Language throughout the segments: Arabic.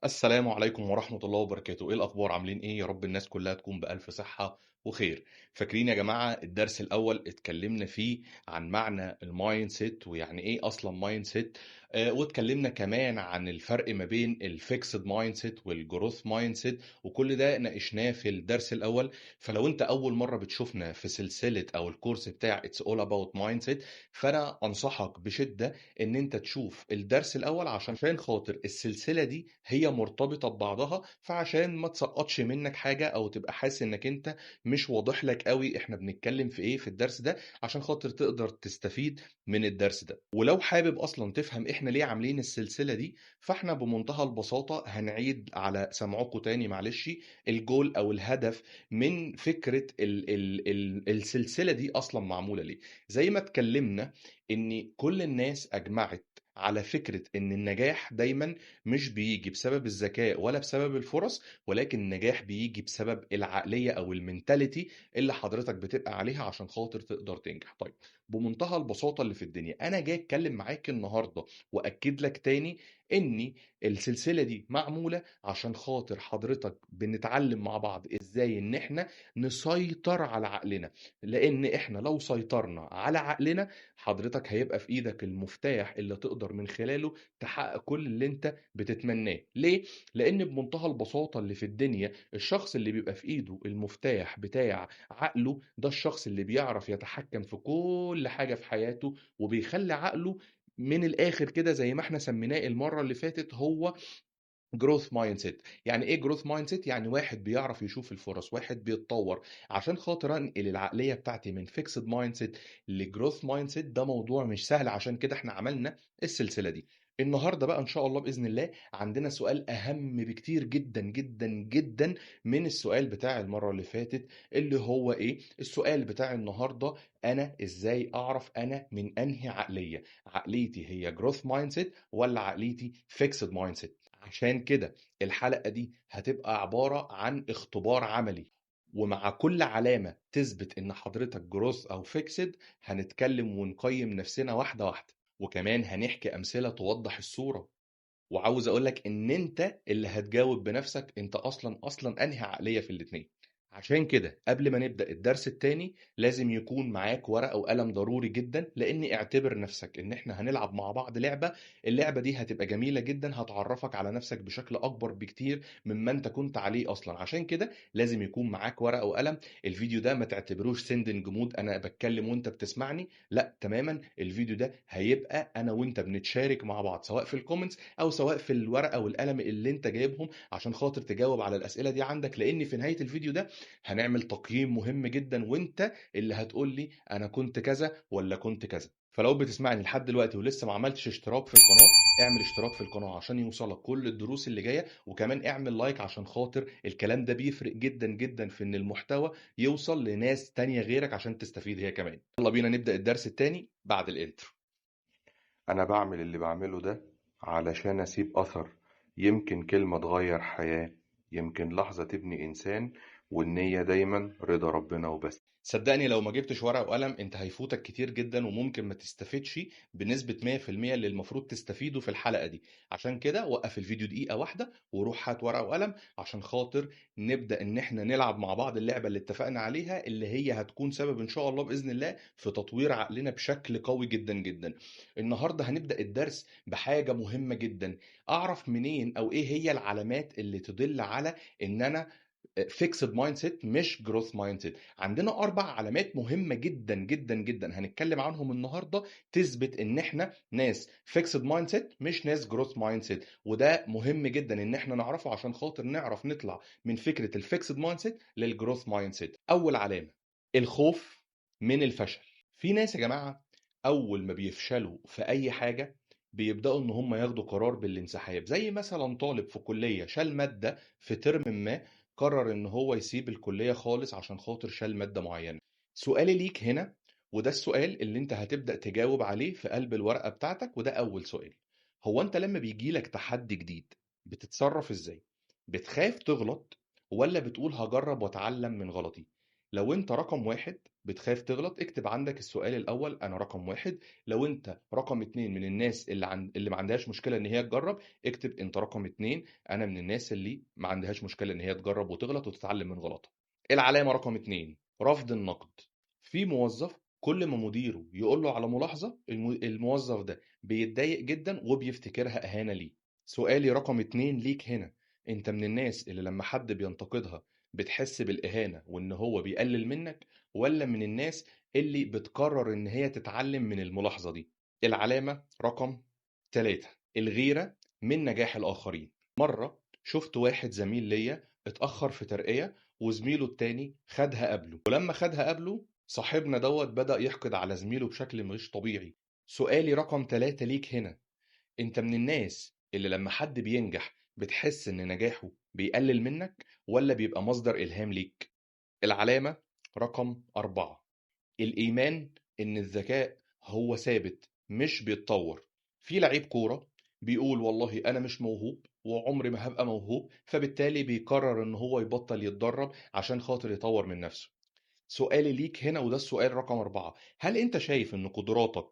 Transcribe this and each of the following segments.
السلام عليكم ورحمة الله وبركاته، إيه الأخبار عاملين إيه؟ يا رب الناس كلها تكون بألف صحة وخير. فاكرين يا جماعة الدرس الأول اتكلمنا فيه عن معنى المايند سيت ويعني إيه أصلا مايند سيت، واتكلمنا كمان عن الفرق ما بين الفيكسد مايند سيت والجروث مايند سيت، وكل ده ناقشناه في الدرس الأول. فلو أنت أول مرة بتشوفنا في سلسلة أو الكورس بتاع It's All About Mindset، فأنا أنصحك بشدة ان انت تشوف الدرس الاول عشان خاطر السلسله دي هي مرتبطه ببعضها، فعشان ما تسقطش منك حاجه او تبقى حاسس انك انت مش واضح لك قوي احنا بنتكلم في ايه في الدرس ده، عشان خاطر تقدر تستفيد من الدرس ده. ولو حابب اصلا تفهم احنا ليه عاملين السلسله دي، فاحنا بمنتهى البساطه هنعيد على سمعكم تاني معلش الجول او الهدف من فكره ال السلسله دي اصلا معموله ليه. زي ما اتكلمنا ان كل الناس اجمعت على فكرة ان النجاح دايما مش بيجي بسبب الذكاء ولا بسبب الفرص، ولكن النجاح بيجي بسبب العقلية او المنتاليتي اللي حضرتك بتبقى عليها عشان خاطر تقدر تنجح. طيب، بمنتهى البساطة اللي في الدنيا انا جاي اتكلم معاك النهاردة واكد لك تاني ان السلسلة دي معمولة عشان خاطر حضرتك بنتعلم مع بعض ازاي ان احنا نسيطر على عقلنا. لان احنا لو سيطرنا على عقلنا، حضرتك هيبقى في ايدك المفتاح اللي تقدر من خلاله تحقق كل اللي انت بتتمناه. ليه؟ لان بمنتهى البساطة اللي في الدنيا الشخص اللي بيبقى في ايده المفتاح بتاع عقله ده الشخص اللي بيعرف يتحكم في كل حاجة في حياته، وبيخلي عقله من الاخر كده زي ما احنا سميناه المرة اللي فاتت هو جروث مايند سيت. يعني ايه جروث مايند سيت؟ يعني واحد بيعرف يشوف الفرص، واحد بيتطور. عشان خاطر انقل العقليه بتاعتي من فيكسد مايند سيت لجروث مايند سيت ده موضوع مش سهل، عشان كده احنا عملنا السلسله دي. النهارده بقى ان شاء الله باذن الله عندنا سؤال اهم بكتير جدا جدا جدا من السؤال بتاع المره اللي فاتت، اللي هو ايه السؤال بتاع النهارده؟ انا ازاي اعرف انا من انهي عقليه؟ عقليتي هي جروث مايند سيت ولا عقليتي فيكسد مايند سيت؟ عشان كده الحلقة دي هتبقى عبارة عن اختبار عملي، ومع كل علامة تثبت ان حضرتك جروث او فيكسد هنتكلم ونقيم نفسنا واحدة واحدة، وكمان هنحكي امثلة توضح الصورة. وعاوز اقولك ان انت اللي هتجاوب بنفسك انت اصلا انهي عقلية في الاتنين. عشان كده قبل ما نبدأ الدرس التاني لازم يكون معاك ورقة وقلم ضروري جدا، لان اعتبر نفسك ان احنا هنلعب مع بعض لعبة. اللعبة دي هتبقى جميلة جدا، هتعرفك على نفسك بشكل اكبر بكتير مما انت كنت عليه اصلا. عشان كده لازم يكون معاك ورقة وقلم. الفيديو ده ما تعتبروش سندنج مود انا بتكلم وانت بتسمعني، لا تماما. الفيديو ده هيبقى انا وانت بنتشارك مع بعض سواء في الكومنتس او سواء في الورقة والقلم اللي انت جايبهم عشان خاطر تجاوب على الاسئلة دي عندك، لان في نهاية الفيديو ده هنعمل تقييم مهم جدا، وانت اللي هتقول لي انا كنت كذا ولا كنت كذا. فلو بتسمعني لحد دلوقتي ولسه ما عملتش اشتراك في القناة، اعمل اشتراك في القناة عشان يوصلك كل الدروس اللي جاية، وكمان اعمل لايك عشان خاطر الكلام ده بيفرق جدا جدا في ان المحتوى يوصل لناس تانية غيرك عشان تستفيد هي كمان. يلا بينا نبدأ الدرس التاني بعد الانترو. أنا بعمل اللي بعمله ده علشان أسيب أثر، يمكن كلمة تغير حياة، يمكن لحظة تبني إنسان، والنية دايما رضا ربنا وبس. صدقني لو ما جبتش ورقة وقلم انت هيفوتك كتير جدا، وممكن ما تستفيدش بنسبة 100% اللي المفروض تستفيده في الحلقة دي. عشان كده وقف الفيديو دقيقة واحدة وروح هات ورقة وقلم عشان خاطر نبدأ ان احنا نلعب مع بعض اللعبة اللي اتفقنا عليها، اللي هي هتكون سبب ان شاء الله بإذن الله في تطوير عقلنا بشكل قوي جدا جدا. النهاردة هنبدأ الدرس بحاجة مهمة جدا. اعرف منين او ايه هي العلامات اللي تدل على ان انا فيكسد مايند سيت مش جروث مايند سيت؟ عندنا اربع علامات مهمه جدا جدا جدا هنتكلم عنهم النهارده تثبت ان احنا ناس فيكسد مايند سيت مش ناس جروث مايند سيت، وده مهم جدا ان احنا نعرفه عشان خاطر نعرف نطلع من فكره الفيكسد مايند سيت للجروث مايند سيت. اول علامه الخوف من الفشل. في ناس يا جماعه اول ما بيفشلوا في اي حاجه بيبداوا ان هم ياخدوا قرار بالانسحاب، زي مثلا طالب في كليه شال ماده في ترم ما، قرر ان هو يسيب الكلية خالص عشان خاطر شال مادة معينة. سؤالي ليك هنا، وده السؤال اللي انت هتبدأ تجاوب عليه في قلب الورقة بتاعتك، وده اول سؤال: هو انت لما بيجيلك تحدي جديد بتتصرف ازاي؟ بتخاف تغلط ولا بتقول هجرب واتعلم من غلطي؟ لو انت رقم واحد بتخاف تغلط، اكتب عندك السؤال الأول أنا رقم 1. لو أنت رقم 2 من الناس اللي ما عندهاش مشكلة إن هي تجرب، اكتب أنت رقم 2 أنا من الناس اللي ما عندهاش مشكلة إن هي تجرب وتغلط وتتعلم من غلطها. العلامة رقم 2 رفض النقد. في موظف كل ما مديره يقول له على ملاحظة الموظف ده بيتضايق جدا وبيفتكرها إهانة ليه. سؤالي رقم 2 ليك هنا، أنت من الناس اللي لما حد بينتقدها بتحس بالإهانة وإن هو بيقلل منك، ولا من الناس اللي بتقرر إن هي تتعلم من الملاحظة دي؟ العلامة رقم 3 الغيرة من نجاح الآخرين. مرة شفت واحد زميل ليا اتأخر في ترقية وزميله التاني خدها قبله، ولما خدها قبله صاحبنا دوت بدأ يحقد على زميله بشكل مش طبيعي. سؤالي رقم 3 ليك هنا، انت من الناس اللي لما حد بينجح بتحس ان نجاحه بيقلل منك ولا بيبقى مصدر إلهام ليك؟ العلامة رقم 4 الإيمان إن الذكاء هو ثابت مش بيتطور. في لعيب كورة بيقول والله أنا مش موهوب وعمري ما هبقى موهوب، فبالتالي بيقرر إن هو يبطل يتدرب عشان خاطر يطور من نفسه. سؤالي ليك هنا وده السؤال رقم 4، هل أنت شايف إن قدراتك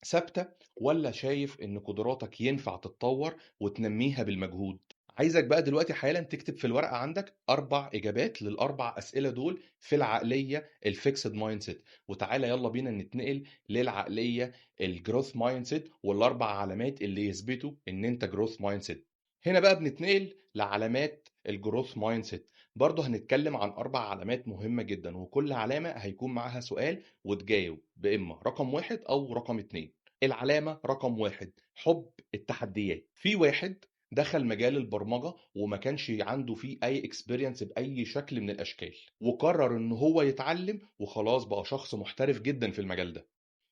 ثابتة ولا شايف إن قدراتك ينفع تتطور وتنميها بالمجهود؟ عايزك بقى دلوقتي حالا تكتب في الورقة عندك 4 إجابات للأربع أسئلة دول في العقلية الفيكسد مايند سيت، وتعالى يلا بينا نتنقل للعقلية الجروث مايند سيت والأربع علامات اللي يثبتوا إن أنت جروث مايند سيت. هنا بقى بنتنقل لعلامات الجروث مايند سيت. برضه هنتكلم عن 4 علامات مهمة جدا، وكل علامة هيكون معاها سؤال وتجاوب بإما رقم 1 أو رقم 2. العلامة رقم 1 حب التحديات. في واحد دخل مجال البرمجة وما كانش عنده فيه أي اكسبيرينس بأي شكل من الأشكال، وقرر إن هو يتعلم وخلاص بقى شخص محترف جدا في المجال ده.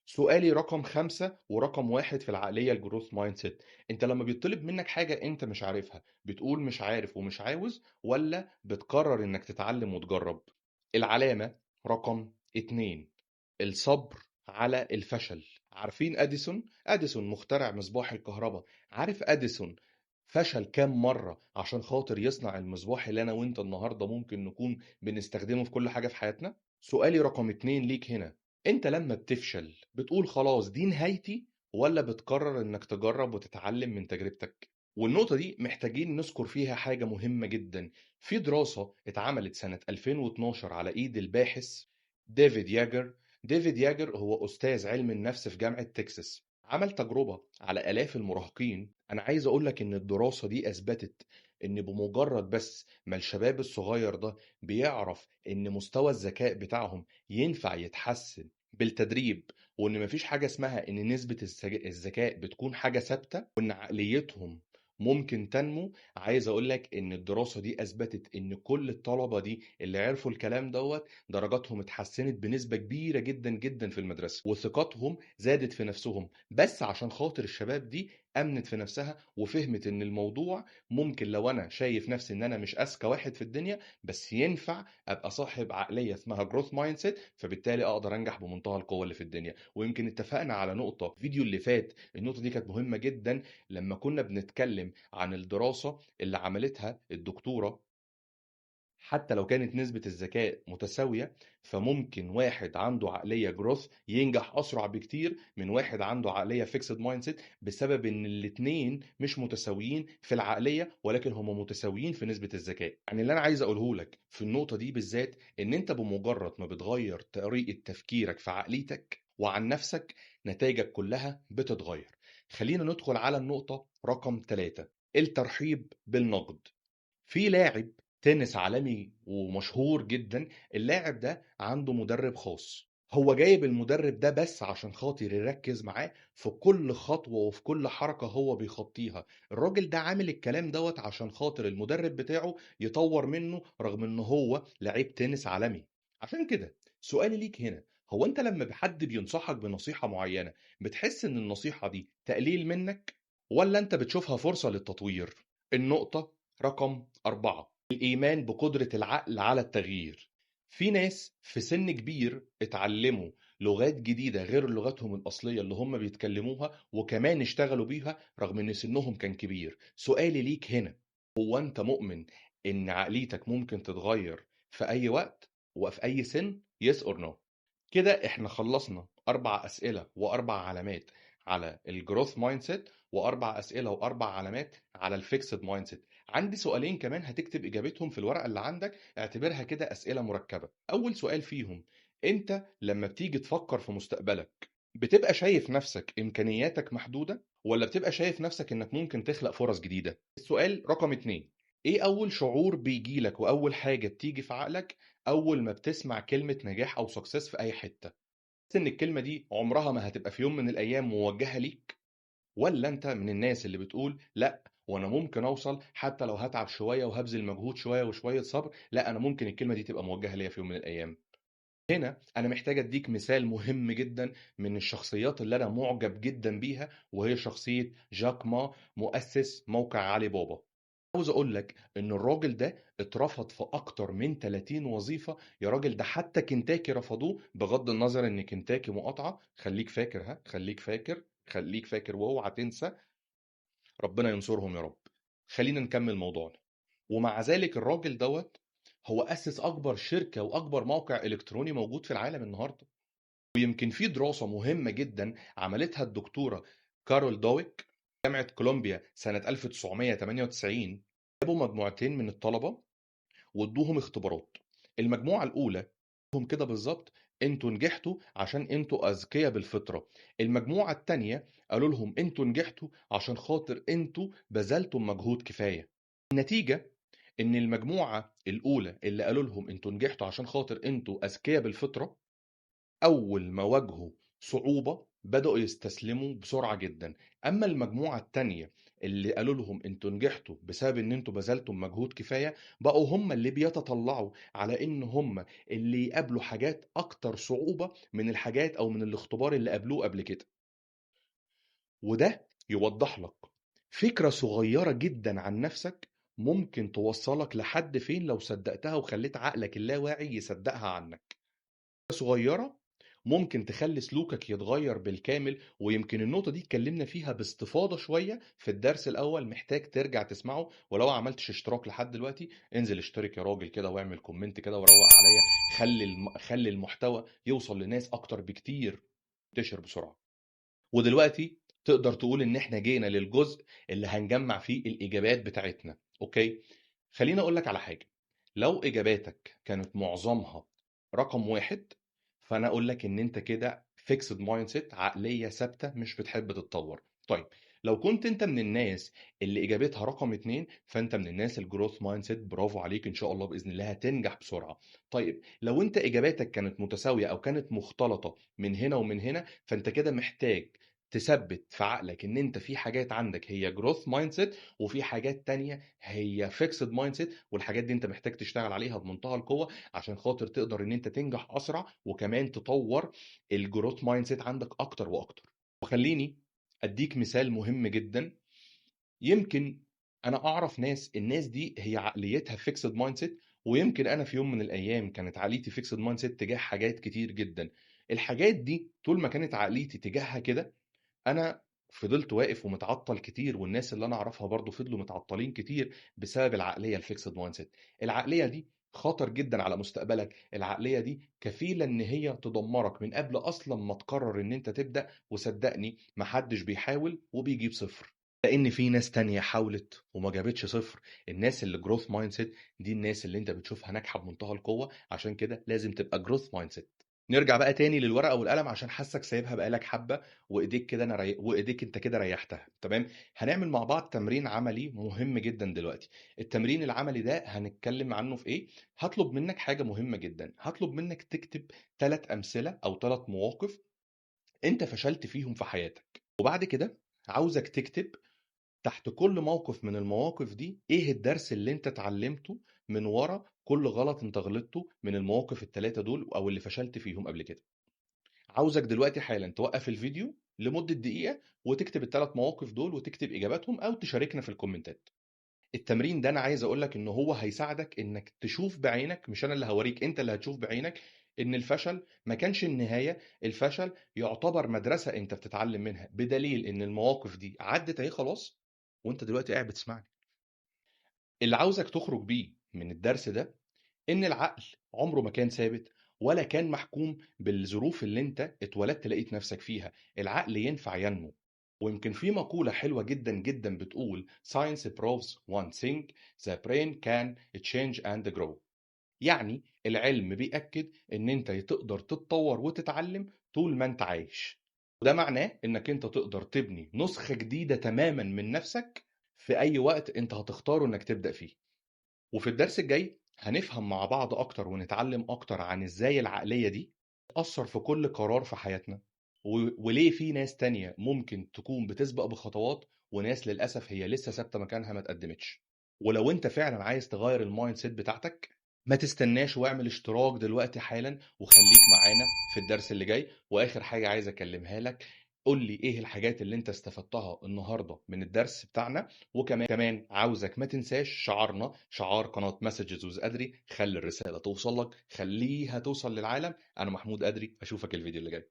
سؤالي رقم 5 ورقم 1 في العقلية الجروث مايند سيت، انت لما بيطلب منك حاجة انت مش عارفها بتقول مش عارف ومش عاوز، ولا بتقرر انك تتعلم وتجرب؟ العلامة رقم 2 الصبر على الفشل. عارفين اديسون؟ اديسون مخترع مصباح الكهرباء. عارف اديسون فشل كام مرة عشان خاطر يصنع المصباح اللي انا وانت النهاردة ممكن نكون بنستخدمه في كل حاجة في حياتنا؟ سؤالي رقم 2 ليك هنا، انت لما بتفشل بتقول خلاص دي نهايتي، ولا بتقرر انك تجرب وتتعلم من تجربتك؟ والنقطة دي محتاجين نذكر فيها حاجة مهمة جدا. في دراسة اتعملت سنة 2012 على ايد الباحث ديفيد ياجر. ديفيد ياجر هو أستاذ علم النفس في جامعة تكساس، عمل تجربة على آلاف المراهقين. أنا عايز أقولك إن الدراسة دي أثبتت إن بمجرد بس ما الشباب الصغير ده بيعرف إن مستوى الذكاء بتاعهم ينفع يتحسن بالتدريب، وإن مفيش حاجة اسمها إن نسبة الذكاء بتكون حاجة ثابتة، وإن عقليتهم ممكن تنمو. عايز أقولك إن الدراسة دي أثبتت إن كل الطلبة دي اللي عرفوا الكلام دوت درجاتهم اتحسنت بنسبة كبيرة جدا جدا في المدرسة، وثقتهم زادت في نفسهم، بس عشان خاطر الشباب دي أمنت في نفسها وفهمت إن الموضوع ممكن لو أنا شايف نفسي إن أنا مش أذكى واحد في الدنيا، بس ينفع أبقى صاحب عقلية اسمها جروث مايند سيت، فبالتالي أقدر أنجح بمنتهى القوة اللي في الدنيا. ويمكن اتفقنا على نقطة في الفيديو اللي فات، النقطة دي كانت مهمة جدا لما كنا بنتكلم عن الدراسة اللي عملتها الدكتورة. حتى لو كانت نسبة الذكاء متساوية، فممكن واحد عنده عقلية جروث ينجح أسرع بكتير من واحد عنده عقلية فيكسد مايند سيت، بسبب إن الاتنين مش متساويين في العقلية ولكن هما متساويين في نسبة الذكاء. يعني اللي أنا عايز أقوله لك في النقطة دي بالذات إن أنت بمجرد ما بتغير طريقة تفكيرك في عقليتك وعن نفسك نتائجك كلها بتتغير. خلينا ندخل على النقطة رقم 3 الترحيب بالنقد. في لاعب تنس عالمي ومشهور جدا، اللاعب ده عنده مدرب خاص، هو جايب المدرب ده بس عشان خاطر يركز معاه في كل خطوة وفي كل حركة هو بيخطيها. الراجل ده عامل الكلام دوت عشان خاطر المدرب بتاعه يطور منه رغم ان هو لعيب تنس عالمي. عشان كده سؤالي ليك هنا، هو انت لما حد بينصحك بنصيحة معينة بتحس ان النصيحة دي تقليل منك ولا انت بتشوفها فرصة للتطوير؟ النقطة رقم 4 الإيمان بقدرة العقل على التغيير. في ناس في سن كبير اتعلموا لغات جديدة غير لغتهم الأصلية اللي هم بيتكلموها وكمان اشتغلوا بيها رغم إن سنهم كان كبير. سؤالي ليك هنا، هو أنت مؤمن إن عقليتك ممكن تتغير في أي وقت وفي أي سن؟ Yes or no؟ كده احنا خلصنا 4 أسئلة و4 علامات على الجروث مايند سيت، و4 أسئلة و4 علامات على الفيكسد مايند سيت. عندي سؤالين كمان هتكتب إجابتهم في الورقة اللي عندك، اعتبرها كده أسئلة مركبة. أول سؤال فيهم: أنت لما بتيجي تفكر في مستقبلك بتبقى شايف نفسك إمكانياتك محدودة، ولا بتبقى شايف نفسك إنك ممكن تخلق فرص جديدة؟ السؤال رقم 2: إيه أول شعور بيجيلك وأول حاجة بتيجي في عقلك أول ما بتسمع كلمة نجاح أو سكسس في أي حتة؟ تحس إن الكلمة دي عمرها ما هتبقى في يوم من الأيام موجهة ليك، ولا أنت من الناس اللي بتقول لأ وأنا ممكن أوصل حتى لو هتعب شوية وهبذل مجهود شوية وشوية صبر، لأ أنا ممكن الكلمة دي تبقى موجهة ليا في يوم من الأيام؟ هنا أنا محتاج أديك مثال مهم جدا من الشخصيات اللي أنا معجب جدا بيها، وهي شخصية جاك ما، مؤسس موقع علي بابا. عاوز اقول لك ان الراجل ده اترفض في اكتر من 30 وظيفة. يا راجل ده حتى كنتاكي رفضوه، بغض النظر ان كنتاكي مقاطعة. خليك فاكر، ها، خليك فاكر، خليك فاكر واوعى تنسى. ربنا ينصرهم يا رب. خلينا نكمل موضوعنا. ومع ذلك الراجل دوت هو أسس أكبر شركة وأكبر موقع إلكتروني موجود في العالم النهاردة. ويمكن في دراسة مهمة جدا عملتها الدكتورة كارول دويك، جامعة كولومبيا، سنة 1998. جابوا مجموعتين من الطلبة وادوهم اختبارات. المجموعة الأولى هم كده بالظبط: انتوا نجحتوا عشان انتوا أذكياء بالفطرة. المجموعة التانية قالوا لهم انتوا نجحتوا عشان خاطر انتوا بذلتوا مجهود كفاية. النتيجة ان المجموعة الأولى اللي قالوا لهم انتوا نجحتوا عشان خاطر انتوا أذكياء بالفطرة، أول ما واجهوا صعوبة بدأوا يستسلموا بسرعة جدا. أما المجموعة التانية اللي قالوا لهم انتوا نجحتوا بسبب ان انتوا بذلتم مجهود كفاية، بقوا هم اللي بيتطلعوا على ان هم اللي يقابلوا حاجات أكتر صعوبة من الحاجات أو من الاختبار اللي قابلوه قبل كده. وده يوضح لك فكرة صغيرة جدا عن نفسك ممكن توصلك لحد فين لو صدقتها وخليت عقلك اللاواعي يصدقها عنك. صغيرة ممكن تخلي سلوكك يتغير بالكامل. ويمكن النقطة دي اتكلمنا فيها باستفاضة شوية في الدرس الأول، محتاج ترجع تسمعه. ولو ما عملتش اشتراك لحد دلوقتي انزل اشترك يا راجل كده، واعمل كومنت كده وروق عليا. خلي المحتوى يوصل لناس أكتر بكتير، ينتشر بسرعة. ودلوقتي تقدر تقول إن إحنا جينا للجزء اللي هنجمع فيه الإجابات بتاعتنا. أوكي؟ خليني أقول لك على حاجة: لو إجاباتك كانت معظمها رقم واحد، فأنا أقول لك إن أنت كده فيكسد مايند سيت، عقلية ثابتة مش بتحب تتطور. طيب لو كنت أنت من الناس اللي إجابتها رقم اتنين، فأنت من الناس الجروث مايند سيت، برافو عليك، إن شاء الله بإذن الله هتنجح بسرعة. طيب لو أنت إجاباتك كانت متساوية أو كانت مختلطة من هنا ومن هنا، فأنت كده محتاج تثبت في عقلك ان انت في حاجات عندك هي جروث مايند سيت، وفي حاجات تانية هي فيكسد مايند سيت. والحاجات دي انت محتاج تشتغل عليها بمنتهى القوة عشان خاطر تقدر ان انت تنجح اسرع، وكمان تطور الجروث مايند سيت عندك اكتر واكتر. وخليني اديك مثال مهم جدا. يمكن انا اعرف ناس، الناس دي هي عقليتها فيكسد مايند سيت، ويمكن انا في يوم من الايام كانت عقليتي فيكسد مايند سيت تجاه حاجات كتير جدا. الحاجات دي طول ما كانت عقليتي تجاهها كده، انا فضلت واقف ومتعطل كتير، والناس اللي انا اعرفها برضو فضلوا متعطلين كتير بسبب العقليه الفيكسد مايند سيت. العقليه دي خطر جدا على مستقبلك. العقليه دي كفيله ان هي تدمرك من قبل اصلا ما تقرر ان انت تبدا. وصدقني محدش بيحاول وبيجيب صفر، لان في ناس تانية حاولت وما جابتش صفر. الناس اللي جروث مايند سيت دي الناس اللي انت بتشوفها ناجحه بمنتهى القوه. عشان كده لازم تبقى جروث مايند سيت. نرجع بقى تاني للورقه والقلم عشان حاسك سايبها بقالك حبه، وايديك كده وايديك انت كده ريحتها تمام. هنعمل مع بعض تمرين عملي مهم جدا دلوقتي. التمرين العملي ده هنتكلم عنه في ايه؟ هطلب منك حاجه مهمه جدا، هطلب منك تكتب 3 امثله او 3 مواقف انت فشلت فيهم في حياتك. وبعد كده عاوزك تكتب تحت كل موقف من المواقف دي ايه الدرس اللي انت اتعلمته من ورا كل غلط انت غلطته من المواقف ال3 دول او اللي فشلت فيهم قبل كده. عاوزك دلوقتي حالا توقف الفيديو لمدة دقيقة وتكتب ال3 مواقف دول وتكتب إجاباتهم أو تشاركنا في الكومنتات. التمرين ده أنا عايز أقولك إن هو هيساعدك إنك تشوف بعينك، مش أنا اللي هوريك، أنت اللي هتشوف بعينك إن الفشل ما كانش النهاية. الفشل يعتبر مدرسة أنت بتتعلم منها، بدليل إن المواقف دي عدت أهي خلاص وأنت دلوقتي قاعد بتسمعني. اللي عاوزك تخرج بيه من الدرس ده إن العقل عمره ما كان ثابت، ولا كان محكوم بالظروف اللي أنت اتولدت لقيت نفسك فيها. العقل ينفع ينمو. ويمكن في مقولة حلوة جدًا، جدًا بتقول science proves one thing: the brain can change and grow. يعني العلم بيأكد إن أنت تقدر تتطور وتتعلم طول ما أنت عايش. وده معناه إنك أنت تقدر تبني نسخة جديدة تمامًا من نفسك في أي وقت أنت هتختاره إنك تبدأ فيه. وفي الدرس الجاي هنفهم مع بعض أكتر ونتعلم أكتر عن إزاي العقلية دي تأثر في كل قرار في حياتنا، وليه في ناس تانية ممكن تكون بتسبق بخطوات وناس للأسف هي لسه ثابتة مكانها ما تقدمتش. ولو أنت فعلا عايز تغير المايند سيت بتاعتك، ما تستناش واعمل اشتراك دلوقتي حالا وخليك معانا في الدرس اللي جاي. وآخر حاجة عايز أكلمها لك، قول لي إيه الحاجات اللي أنت استفدتها النهاردة من الدرس بتاعنا. وكمان عاوزك ما تنساش شعارنا، شعار قناة مسجز وز أدري: خلي الرسالة توصل لك، خليها توصل للعالم. أنا محمود أدري، أشوفك الفيديو اللي جاي.